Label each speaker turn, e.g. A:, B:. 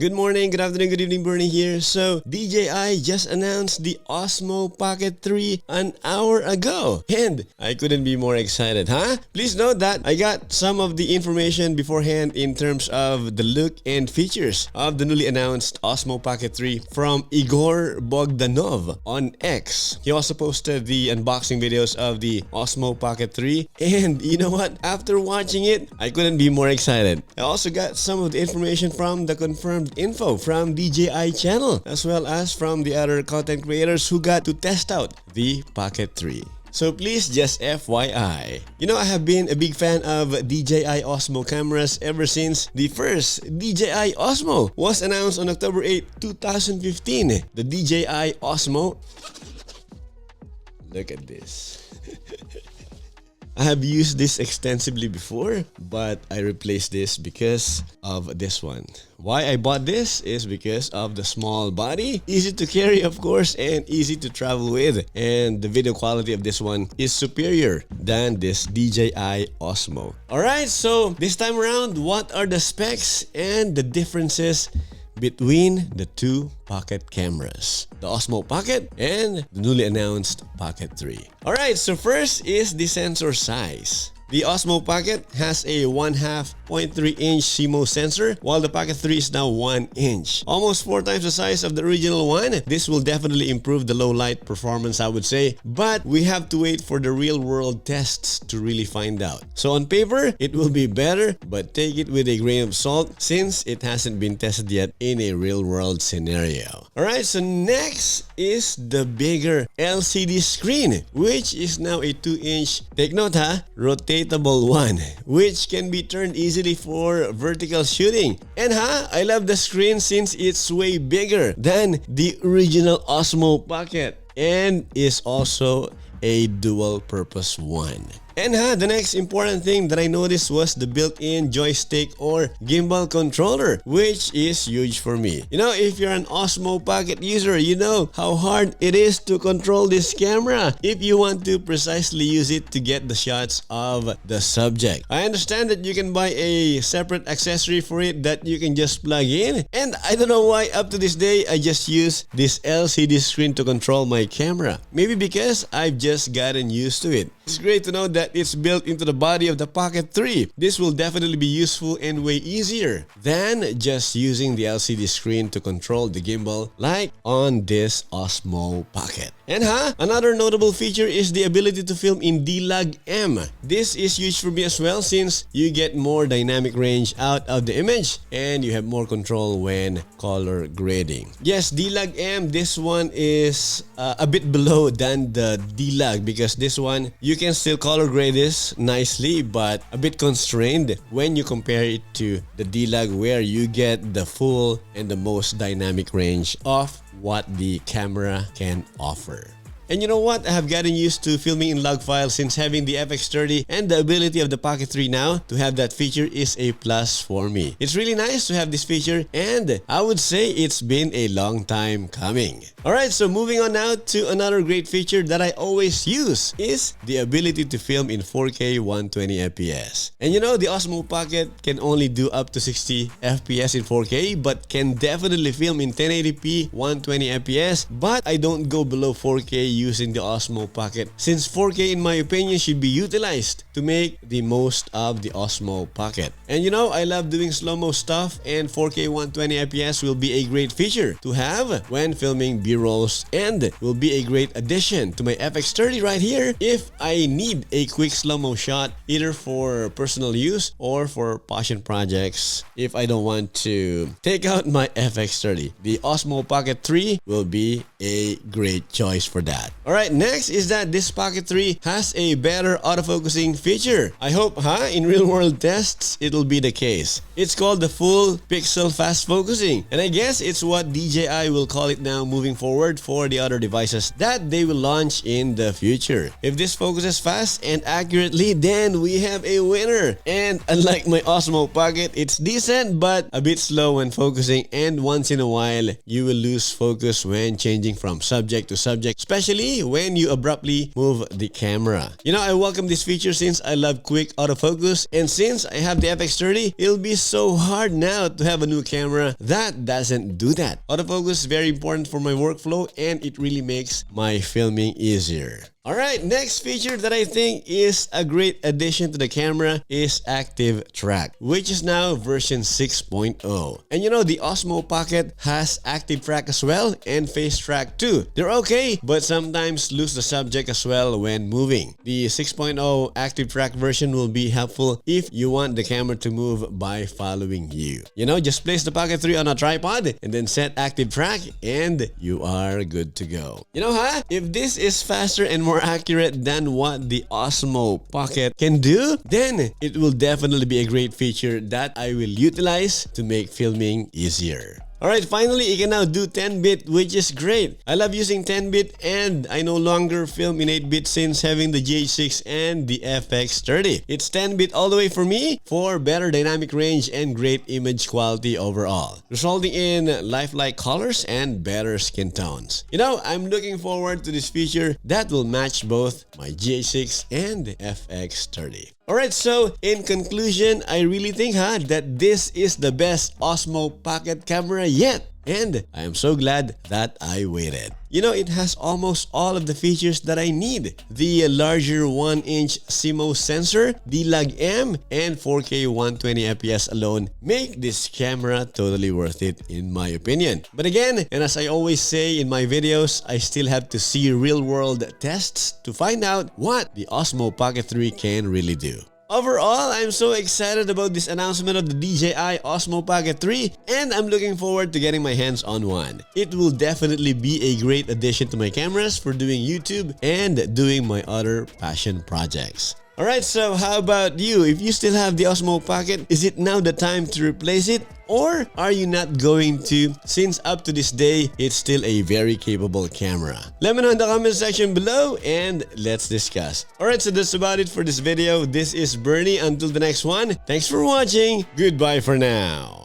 A: Good morning, good afternoon, good evening, Bernie here. So, DJI just announced the Osmo Pocket 3 an hour ago. And I couldn't be more excited, huh? Please note that I got some of the information beforehand in terms of the look and features of the newly announced Osmo Pocket 3 from Igor Bogdanov on X. He also posted the unboxing videos of the Osmo Pocket 3. And you know what? After watching it, I couldn't be more excited. I also got some of the information from the confirmed info from DJI channel, as well as from the other content creators who got to test out the Pocket 3. So please just FYI. You know, I have been a big fan of DJI Osmo cameras ever since the first DJI Osmo was announced on October 8, 2015. The DJI Osmo. Look at this. I have used this extensively before, but I replaced this because of this one. Why I bought this is because of the small body, easy to carry of course, and easy to travel with. And the video quality of this one is superior than this DJI Osmo. Alright, so this time around, what are the specs and the differences between the two Pocket cameras, the Osmo Pocket and the newly announced Pocket 3. Alright, so first is the sensor size. The Osmo Pocket has a 1/2.3-inch CMOS sensor, while the Pocket 3 is now 1 inch. Almost 4 times the size of the original one. This will definitely improve the low light performance, I would say, but we have to wait for the real world tests to really find out. So on paper, it will be better, but take it with a grain of salt since it hasn't been tested yet in a real world scenario. Alright, so next is the bigger LCD screen, which is now a 2-inch, take note ha, rotatable one, which can be turned easily for vertical shooting. And I love the screen since it's way bigger than the original Osmo Pocket and is also a dual purpose one. And the next important thing that I noticed was the built-in joystick or gimbal controller, which is huge for me. You know, if you're an Osmo Pocket user, you know how hard it is to control this camera if you want to precisely use it to get the shots of the subject. I understand that you can buy a separate accessory for it that you can just plug in, and I don't know why up to this day I just use this LCD screen to control my camera. Maybe because I've just gotten used to it. It's great to know that it's built into the body of the Pocket 3. This will definitely be useful and way easier than just using the LCD screen to control the gimbal like on this Osmo Pocket. And another notable feature is the ability to film in D-Log-M. This is huge for me as well since you get more dynamic range out of the image and you have more control when color grading. Yes, D-Log-M, this one is a bit below than the D-Log because this one you can still color grade this nicely but a bit constrained when you compare it to the D-Log where you get the full and the most dynamic range of what the camera can offer. And you know what? I have gotten used to filming in log files since having the FX30 and the ability of the Pocket 3 now to have that feature is a plus for me. It's really nice to have this feature and I would say it's been a long time coming. Alright, so moving on now to another great feature that I always use is the ability to film in 4K 120fps. And you know, the Osmo Pocket can only do up to 60fps in 4K but can definitely film in 1080p 120fps, but I don't go below 4K using the Osmo Pocket since 4K in my opinion should be utilized to make the most of the Osmo Pocket. And you know, I love doing slow-mo stuff and 4K 120fps will be a great feature to have when filming B-rolls and will be a great addition to my FX30 right here if I need a quick slow-mo shot either for personal use or for passion projects if I don't want to take out my FX30. The Osmo Pocket 3 will be a great choice for that. Alright, next is that this Pocket 3 has a better autofocusing feature. I hope in real world tests it'll be the case. It's called the full pixel fast focusing and I guess it's what DJI will call it now moving forward for the other devices that they will launch in the future. If this focuses fast and accurately, then we have a winner. And unlike my Osmo Pocket, it's decent but a bit slow when focusing and once in a while you will lose focus when changing from subject to subject, especially especially when you abruptly move the camera. You know, I welcome this feature since I love quick autofocus, and since I have the FX30, it'll be so hard now to have a new camera that doesn't do that. Autofocus is very important for my workflow, and it really makes my filming easier. Alright, next feature that I think is a great addition to the camera is Active Track, which is now version 6.0. And you know, the Osmo Pocket has Active Track as well and Face Track too. They're okay, but sometimes lose the subject as well when moving. The 6.0 Active Track version will be helpful if you want the camera to move by following you. You know, just place the Pocket 3 on a tripod and then set Active Track and you are good to go. You know, if this is faster and more accurate than what the Osmo Pocket can do, then it will definitely be a great feature that I will utilize to make filming easier. Alright, finally, it can now do 10-bit, which is great. I love using 10-bit and I no longer film in 8-bit since having the GH6 and the FX30. It's 10-bit all the way for me for better dynamic range and great image quality overall, resulting in lifelike colors and better skin tones. You know, I'm looking forward to this feature that will match both my GH6 and the FX30. Alright, so in conclusion, I really think that this is the best Osmo Pocket camera yet. And I am so glad that I waited. You know, it has almost all of the features that I need. The larger 1-inch CMOS sensor, the Lag-M, and 4K 120fps alone make this camera totally worth it in my opinion. But again, and as I always say in my videos, I still have to see real-world tests to find out what the Osmo Pocket 3 can really do. Overall, I'm so excited about this announcement of the DJI Osmo Pocket 3 and I'm looking forward to getting my hands on one. It will definitely be a great addition to my cameras for doing YouTube and doing my other passion projects. Alright, so how about you? If you still have the Osmo Pocket, is it now the time to replace it? Or are you not going to, since up to this day, it's still a very capable camera? Let me know in the comment section below and let's discuss. Alright, so that's about it for this video. This is Bernie. Until the next one, thanks for watching. Goodbye for now.